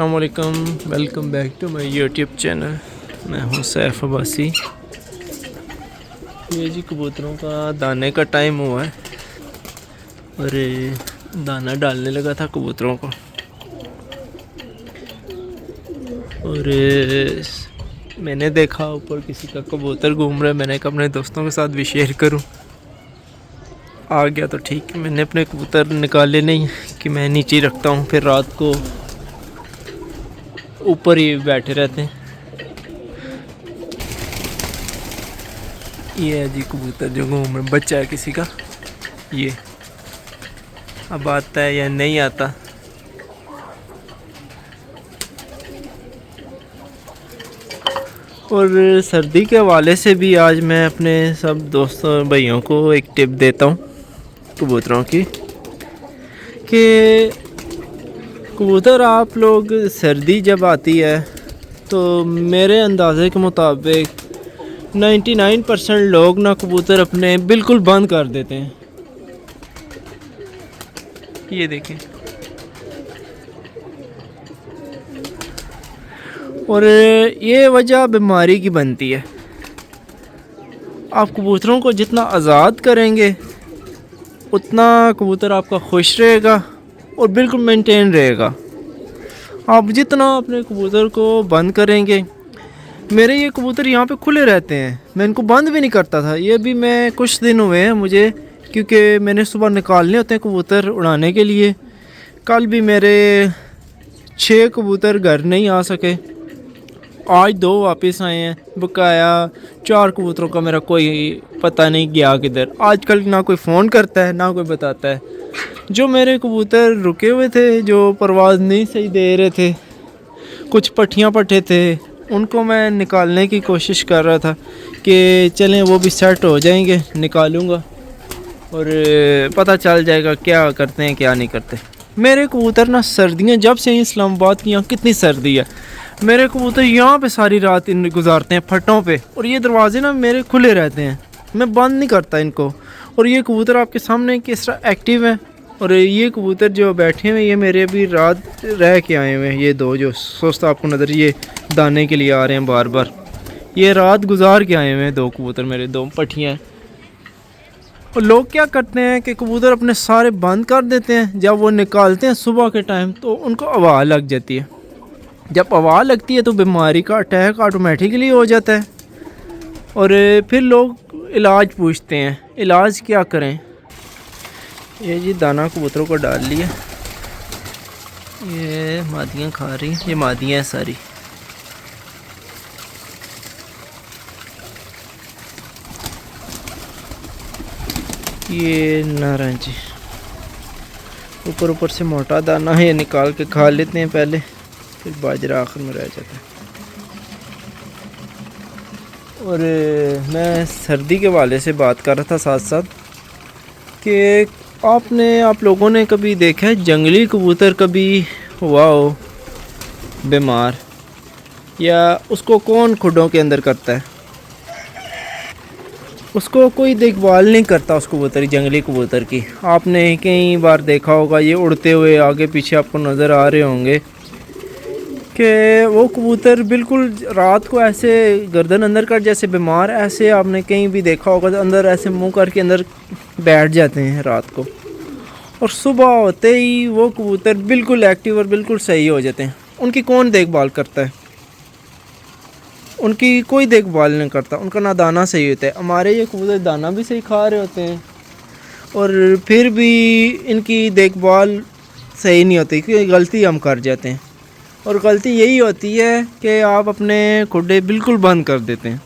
अस्सलाम वालेकुम, welcome back to my YouTube channel. मैं हूं सैफ अब्बासी। ये जी कबूतरों का दाने का टाइम हुआ है और दाना डालने लगा था कबूतरों को। और मैंने देखा ऊपर किसी का कबूतर घूम रहा है। मैंने कहा अपने दोस्तों के साथ भी शेयर करूं। आ गया तो ठीक है। मैंने अपने कबूतर निकाले नहीं कि मैं नीचे ही रखता हूं, फिर रात को ऊपर ही बैठे रहते हैं। ये है जी कबूतर जो घूम रहा, बच्चा है किसी का। ये अब आता है या नहीं आता। और सर्दी के हवाले से भी आज मैं अपने सब दोस्तों भाइयों को एक टिप देता हूँ कबूतरों की, कि कबूतर आप लोग सर्दी जब आती है तो मेरे अंदाज़े के मुताबिक 99% लोग ना कबूतर अपने बिल्कुल बंद कर देते हैं। ये देखें। और ये वजह बीमारी की बनती है। आप कबूतरों को जितना आज़ाद करेंगे उतना कबूतर आपका खुश रहेगा और बिल्कुल मेंटेन रहेगा। आप जितना अपने कबूतर को बंद करेंगे, मेरे ये कबूतर यहाँ पे खुले रहते हैं, मैं इनको बंद भी नहीं करता था। ये भी मैं कुछ दिन हुए हैं मुझे, क्योंकि मैंने सुबह निकालने होते हैं कबूतर उड़ाने के लिए। कल भी मेरे 6 कबूतर घर नहीं आ सके, आज 2 वापस आए हैं। बकाया 4 कबूतरों का मेरा कोई पता नहीं गया किधर। आजकल ना कोई फ़ोन करता है ना कोई बताता है। जो मेरे कबूतर रुके हुए थे, जो परवाज़ नहीं सही दे रहे थे, कुछ पट्ठियाँ पट्टे थे, उनको मैं निकालने की कोशिश कर रहा था कि चलें वो भी सेट हो जाएंगे, निकालूँगा और पता चल जाएगा क्या करते हैं क्या नहीं करते। मेरे कबूतर ना सर्दियाँ जब से इस्लामाबाद की यहाँ कितनी सर्दी है, मेरे कबूतर यहाँ पे सारी रात इन गुजारते हैं फट्टों पे। और ये दरवाजे ना मेरे खुले रहते हैं, मैं बंद नहीं करता इनको। और ये कबूतर आपके सामने किस तरह एक्टिव है। और ये कबूतर जो बैठे हुए ये मेरे अभी रात रह के आए हुए हैं। ये 2 जो सुस्त आपको नज़र ये दाने के लिए आ रहे हैं बार बार, ये रात गुजार के आए हुए हैं 2 कबूतर मेरे, 2 पट्ठियाँ। और लोग क्या करते हैं कि कबूतर अपने सारे बंद कर देते हैं। जब वो निकालते हैं सुबह के टाइम तो उनको हवा लग जाती है। जब हवा लगती है तो बीमारी का अटैक ऑटोमेटिकली हो जाता है। और फिर लोग इलाज पूछते हैं, इलाज क्या करें। ये जी दाना कबूतरों को डाल लिया, ये मादियाँ खा रही हैं, ये मादियाँ हैं सारी। ये नारंगी ऊपर ऊपर से मोटा दाना है, ये निकाल के खा लेते हैं पहले, फिर बाजरा आखिर में रह जाता है। और मैं सर्दी के वाले से बात कर रहा था साथ साथ कि आप लोगों ने कभी देखा है जंगली कबूतर कभी हुआ हो बीमार, या उसको कौन खुडों के अंदर करता है? उसको कोई देखभाल नहीं करता उस कबूतर, जंगली कबूतर की। आपने कई बार देखा होगा, ये उड़ते हुए आगे पीछे आपको नज़र आ रहे होंगे कि वो कबूतर बिल्कुल रात को ऐसे गर्दन अंदर कर जैसे बीमार, ऐसे आपने कहीं भी देखा होगा, अंदर ऐसे मुंह करके अंदर बैठ जाते हैं रात को। और सुबह होते ही वो कबूतर बिल्कुल एक्टिव और बिल्कुल सही हो जाते हैं। उनकी कौन देखभाल करता है? उनकी कोई देखभाल नहीं करता, उनका ना दाना सही होता है। हमारे ये कबूतर दाना भी सही खा रहे होते हैं और फिर भी इनकी देखभाल सही नहीं होती, क्योंकि गलती हम कर जाते हैं। और गलती यही होती है कि आप अपने खुडे बिल्कुल बंद कर देते हैं।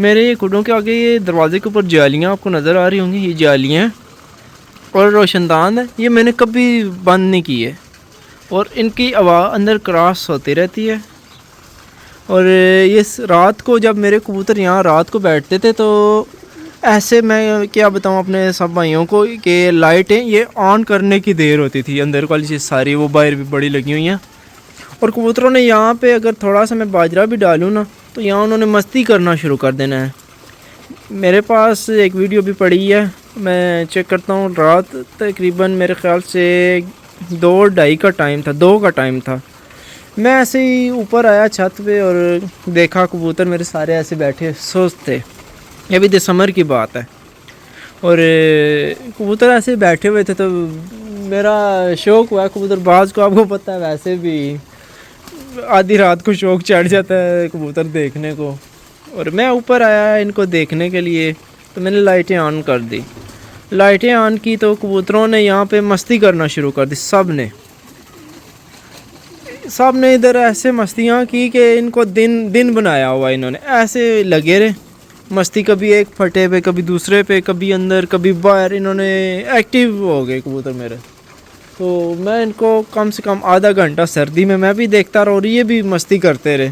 मेरे ये खुडों के आगे ये दरवाजे के ऊपर जालियाँ आपको नज़र आ रही होंगी, ये जालियाँ हैं और रोशनदान है, ये मैंने कभी बंद नहीं की है। और इनकी हवा अंदर क्रॉस होती रहती है। और ये रात को जब मेरे कबूतर यहाँ रात को बैठते थे तो ऐसे, मैं क्या बताऊँ अपने सब भाइयों को, कि लाइटें ये ऑन करने की देर होती थी। अंदर वाली चीज़ सारी वो बाहर भी बड़ी लगी हुई हैं। और कबूतरों ने यहाँ पे अगर थोड़ा सा मैं बाजरा भी डालूँ ना तो यहाँ उन्होंने मस्ती करना शुरू कर देना है। मेरे पास एक वीडियो भी पड़ी है, मैं चेक करता हूँ। रात तकरीबन मेरे ख्याल से 2 ढाई का टाइम था, 2 का टाइम था। मैं ऐसे ही ऊपर आया छत पे और देखा कबूतर मेरे सारे ऐसे बैठे सोचते। ये भी दिसंबर की बात है और कबूतर ऐसे बैठे हुए थे तो मेरा शौक़ हुआ कबूतरबाज को। आपको पता है वैसे भी आधी रात को शौक़ चढ़ जाता है कबूतर देखने को। और मैं ऊपर आया इनको देखने के लिए तो मैंने लाइटें ऑन कर दी। लाइटें ऑन की तो कबूतरों ने यहाँ पे मस्ती करना शुरू कर दी। सब ने इधर ऐसे मस्तियाँ की कि इनको दिन बनाया हुआ इन्होंने। ऐसे लगे रहे मस्ती, कभी एक फटे पे, कभी दूसरे पे, कभी अंदर, कभी बाहर। इन्होंने एक्टिव हो गए कबूतर मेरे। तो मैं इनको कम से कम आधा घंटा सर्दी में मैं भी देखता रहा और ये भी मस्ती करते रहे।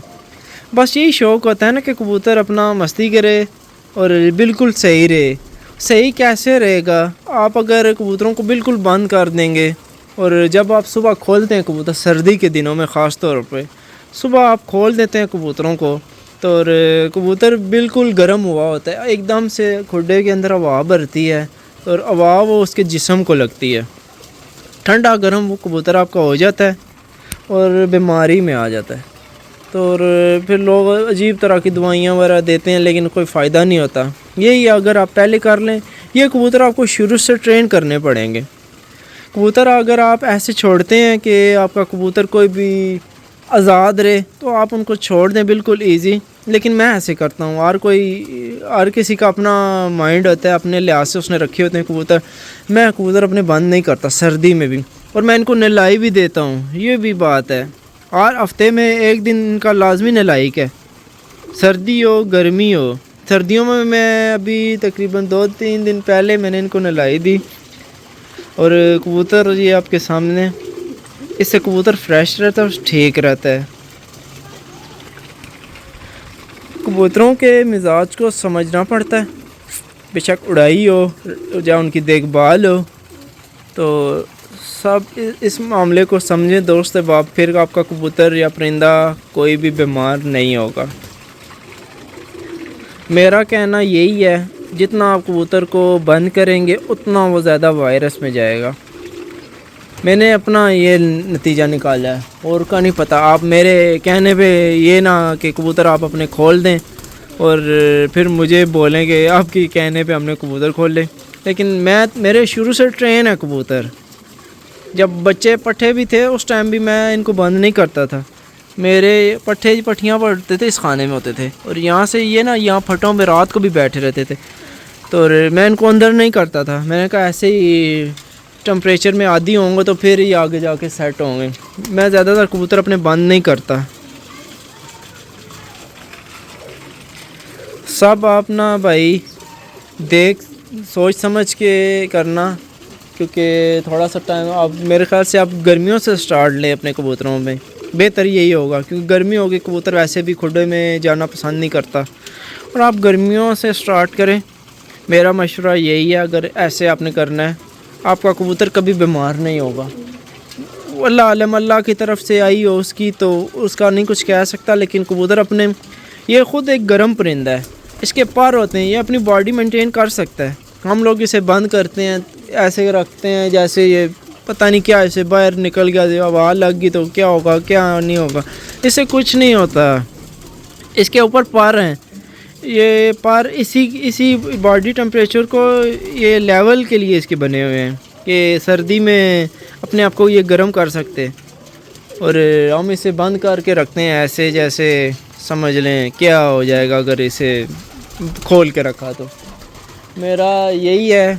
बस यही शौक़ होता है ना कि कबूतर अपना मस्ती करे और बिल्कुल सही रहे। सही कैसे रहेगा? आप अगर कबूतरों को बिल्कुल बंद कर देंगे और जब आप सुबह खोलते हैं कबूतर, सर्दी के दिनों में ख़ास तौर पे सुबह आप खोल देते हैं कबूतरों को तो और कबूतर बिल्कुल गर्म हुआ होता है, एकदम से खुड्डे के अंदर हवा भरती है और हवा वो उसके जिस्म को लगती है। ठंडा गर्म वो कबूतर आपका हो जाता है और बीमारी में आ जाता है। तो और फिर लोग अजीब तरह की दवाइयाँ वगैरह देते हैं लेकिन कोई फ़ायदा नहीं होता। यही अगर आप पहले कर लें, ये कबूतर आपको शुरू से ट्रेन करने पड़ेंगे। कबूतर अगर आप ऐसे छोड़ते हैं कि आपका कबूतर कोई भी आज़ाद रहे तो आप उनको छोड़ दें बिल्कुल इजी। लेकिन मैं ऐसे करता हूँ। हर किसी का अपना माइंड होता है, अपने लिहाज से उसने रखे होते हैं कबूतर। मैं कबूतर अपने बंद नहीं करता सर्दी में भी, और मैं इनको नहलाई भी देता हूँ। ये भी बात है, हर हफ्ते में एक दिन इनका लाजमी नहलाई है, सर्दी हो गर्मी हो। सर्दियों में मैं अभी तकरीबन 2-3 दिन पहले मैंने इनको नहलाई दी। और कबूतर ये आपके सामने, इससे कबूतर फ्रेश रहता है, ठीक रहता है। कबूतरों के मिजाज को समझना पड़ता है, बेशक उड़ाई हो या उनकी देखभाल हो। तो सब इस मामले को समझें दोस्त बाप, फिर आपका कबूतर या परिंदा कोई भी बीमार नहीं होगा। मेरा कहना यही है, जितना आप कबूतर को बंद करेंगे उतना वो ज़्यादा वायरस में जाएगा। मैंने अपना ये नतीजा निकाला है, और का नहीं पता। आप मेरे कहने पे ये ना कि कबूतर आप अपने खोल दें और फिर मुझे बोलें कि आपकी कहने पे हमने कबूतर खोल ले। लेकिन मेरे शुरू से ट्रेन है कबूतर। जब बच्चे पट्ठे भी थे उस टाइम भी मैं इनको बंद नहीं करता था। मेरे पट्ठियाँ पड़ते थे इस खाने में होते थे, और यहाँ से ये ना यहाँ फटों में रात को भी बैठे रहते थे। तो मैं इनको अंदर नहीं करता था। मैंने कहा ऐसे ही टेम्परेचर में आदी होंगे तो फिर ही आगे जाके सेट होंगे। मैं ज़्यादातर कबूतर अपने बंद नहीं करता। सब आप ना भाई देख सोच समझ के करना, क्योंकि थोड़ा सा टाइम आप मेरे ख्याल से आप गर्मियों से स्टार्ट लें अपने कबूतरों में, बेहतर यही होगा। क्योंकि गर्मी होगी, कबूतर वैसे भी खुडे में जाना पसंद नहीं करता, और आप गर्मियों से स्टार्ट करें। मेरा मशवरा यही है, अगर ऐसे आपने करना है आपका कबूतर कभी बीमार नहीं होगा। अल्लाह आलम, अल्लाह की तरफ से आई हो उसकी, तो उसका नहीं कुछ कह सकता। लेकिन कबूतर अपने, ये ख़ुद एक गर्म परिंदा है, इसके पर होते हैं, ये अपनी बॉडी मेंटेन कर सकता है। हम लोग इसे बंद करते हैं, ऐसे रखते हैं जैसे ये पता नहीं क्या, ऐसे बाहर निकल गया, हवा लग गई तो क्या होगा क्या नहीं होगा। इससे कुछ नहीं होता। इसके ऊपर पर हैं, ये पर इसी बॉडी टेम्परेचर को ये लेवल के लिए इसके बने हुए हैं कि सर्दी में अपने आप को ये गर्म कर सकते। और हम इसे बंद करके रखते हैं ऐसे, जैसे समझ लें क्या हो जाएगा अगर इसे खोल के रखा तो। मेरा यही है,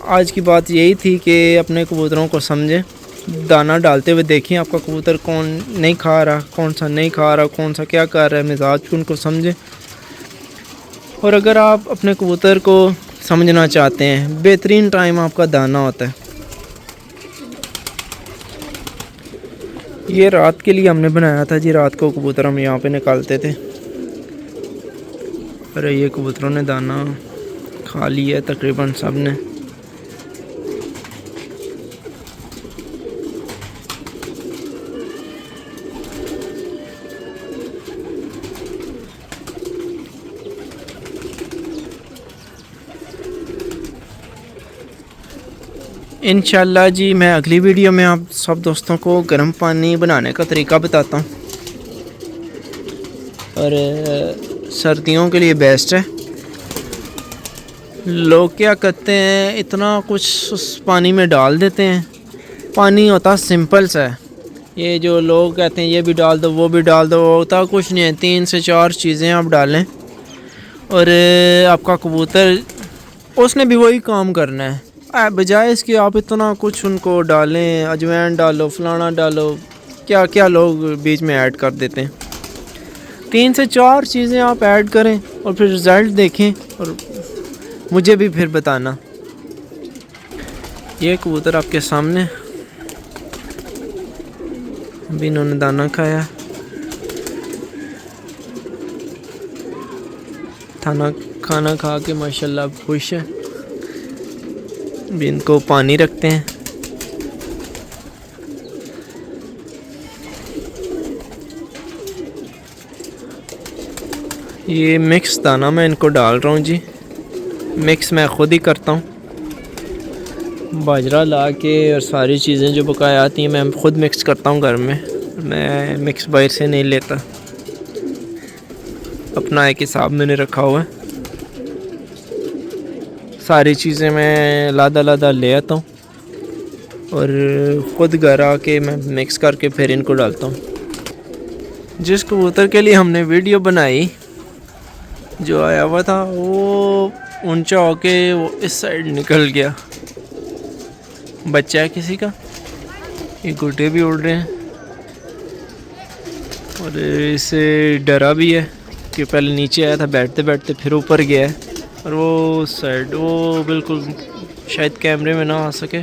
आज की बात यही थी कि अपने कबूतरों को समझें। दाना डालते हुए देखें आपका कबूतर कौन नहीं खा रहा, कौन सा नहीं खा रहा, कौन सा क्या कर रहा है, मिजाज उनको समझें। और अगर आप अपने कबूतर को समझना चाहते हैं, बेहतरीन टाइम आपका दाना होता है। ये रात के लिए हमने बनाया था जी, रात को कबूतर हम यहाँ पे निकालते थे। अरे ये कबूतरों ने दाना खा लिया तकरीबन सब ने। इंशाल्लाह जी मैं अगली वीडियो में आप सब दोस्तों को गर्म पानी बनाने का तरीका बताता हूँ, और सर्दियों के लिए बेस्ट है। लोग क्या करते हैं, इतना कुछ उस पानी में डाल देते हैं। पानी होता सिंपल सा है। ये जो लोग कहते हैं ये भी डाल दो वो भी डाल दो, होता कुछ नहीं है। 3 से 4 चीज़ें आप डालें और आपका कबूतर उसने भी वही काम करना है। बजाय इसके आप इतना कुछ उनको डालें, अजवाइन डालो, फलाना डालो, क्या क्या लोग बीच में ऐड कर देते हैं। 3 से 4 चीज़ें आप ऐड करें और फिर रिज़ल्ट देखें और मुझे भी फिर बताना। ये कबूतर आपके सामने, अभी इन्होंने दाना खाया, खाना खा के माशाल्लाह खुश है। अभी इनको पानी रखते हैं। ये मिक्स दाना मैं इनको डाल रहा हूँ जी। मिक्स मैं ख़ुद ही करता हूँ, बाजरा ला के और सारी चीज़ें जो बकाया आती हैं मैं ख़ुद मिक्स करता हूँ घर में। मैं मिक्स बाहर से नहीं लेता, अपना एक हिसाब मैंने रखा हुआ है। सारी चीज़ें मैं लादा ले आता हूँ और ख़ुद घर आके मैं मिक्स करके फिर इनको डालता हूँ। जिस कबूतर के लिए हमने वीडियो बनाई, जो आया हुआ था वो ऊंचा होके वो इस साइड निकल गया। बच्चा है किसी का, ये गुड्डे भी उड़ रहे हैं और इसे डरा भी है कि पहले नीचे आया था बैठते बैठते, फिर ऊपर गया है और वो साइड वो बिल्कुल शायद कैमरे में ना आ सके,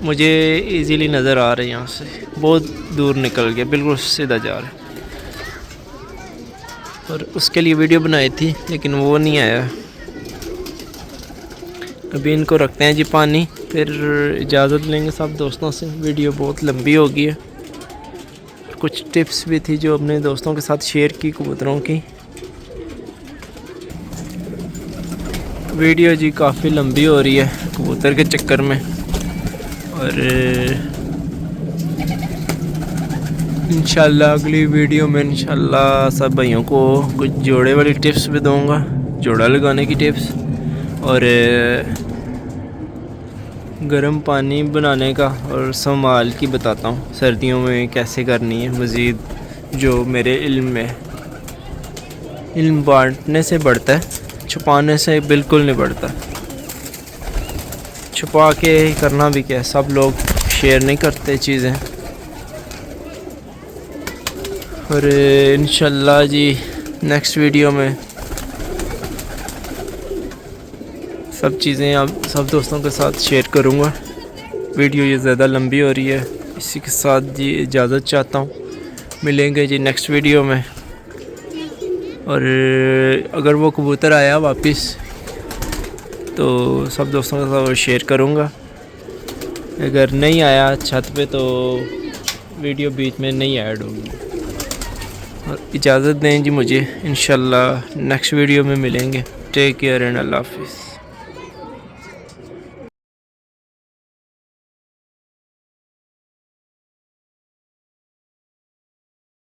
मुझे इजीली नज़र आ रहा है। यहाँ से बहुत दूर निकल गया, बिल्कुल सीधा जा रहा है। और उसके लिए वीडियो बनाई थी लेकिन वो नहीं आया। अभी इनको रखते हैं जी पानी, फिर इजाज़त लेंगे सब दोस्तों से। वीडियो बहुत लंबी हो गई है। कुछ टिप्स भी थी जो अपने दोस्तों के साथ शेयर की कबूतरों की। वीडियो जी काफ़ी लंबी हो रही है कबूतर के चक्कर में, और इंशाल्लाह अगली वीडियो में इंशाल्लाह सब भाइयों को कुछ जोड़े वाली टिप्स भी दूंगा, जोड़ा लगाने की टिप्स, और गर्म पानी बनाने का और संभाल की बताता हूँ सर्दियों में कैसे करनी है। मज़ीद जो मेरे इल्म में, इल्म बांटने से बढ़ता है, छुपाने से बिल्कुल नहीं बढ़ता। छुपा के करना भी क्या है, सब लोग शेयर नहीं करते चीज़ें। और इंशाल्लाह जी नेक्स्ट वीडियो में सब चीज़ें आप सब दोस्तों के साथ शेयर करूँगा। वीडियो ये ज़्यादा लंबी हो रही है, इसी के साथ जी इजाज़त चाहता हूँ। मिलेंगे जी नेक्स्ट वीडियो में। और अगर वो कबूतर आया वापस तो सब दोस्तों के साथ शेयर करूँगा। अगर नहीं आया छत पे तो वीडियो बीच में नहीं ऐड होगी। और इजाज़त दें जी मुझे, इंशाल्लाह नेक्स्ट वीडियो में मिलेंगे। टेक केयर एंड अल्लाह हाफिज़।